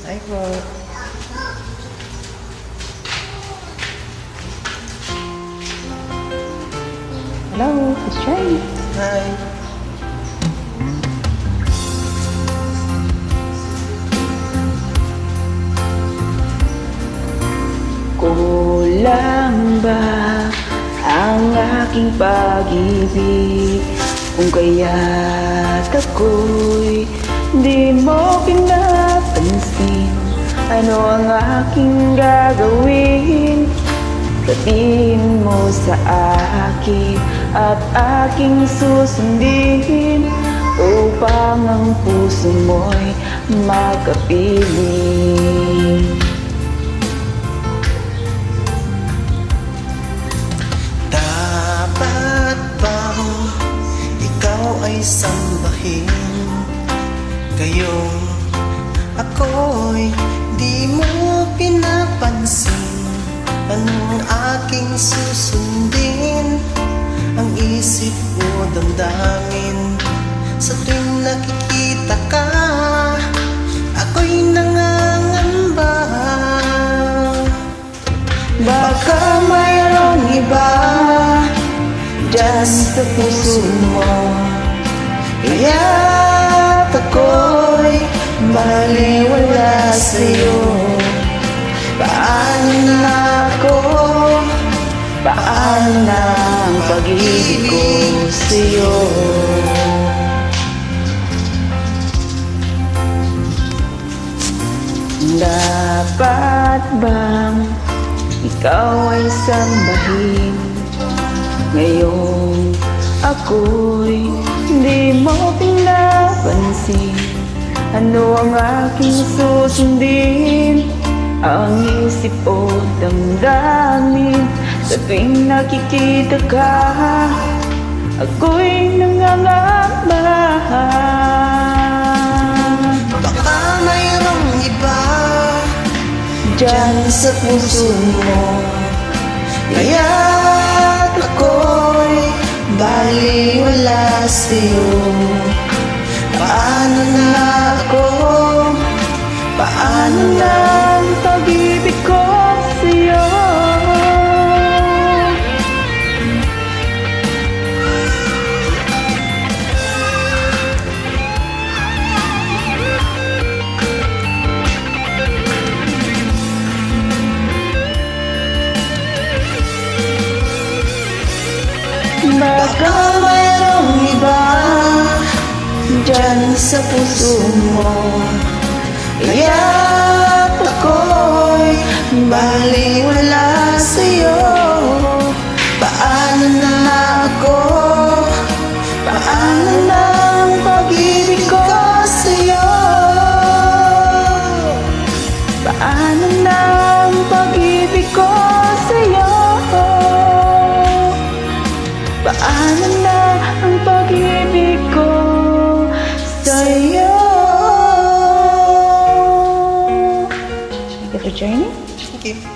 Ay po. Hello, it's Shiny. Hi. Kulang ba ang aking pag-ibig kung kaya't ako'y di mo pinapansin? Ano ang aking gagawin? Sabihin mo sa akin at aking susundin upang ang puso mo'y makapiling. Dapat bang ikaw ay sambahin? Gayong ako'y di mo pinapansin. Anong aking susundin? Ang isip mo damdamin. Sa tuwing nakikita ka, ako'y nangangamba. Baka mayroong iba dyan sa puso mo, kaya't ako'y baliwala sa'yo. Paano na ako? Paano na ang pag-ibig ko sa'yo? Dapat bang ikaw ay sambahin? Ngayong ako'y hindi mo pinapansin. Ano ang aking susundin? Ang isip o damdamin. Sa tuwing nakikita ka, ako'y nangangamba. Baka mayroong iba Diyan sa puso mo, kaya't ako'y baliwala sa'yo. Paano na ako? paano na ang pag-ibig ko sa'yo? Baka mayroong iba Diyan sa puso mo, kaya't ako'y baliwala sa'yo. Paano na ako? Paano na ang pag-ibig ko sa'yo? paano na ang pag-ibig ko sa'yo? Paano na ang pag-ibig ko sa'yo? Sige, Journey. Thank you.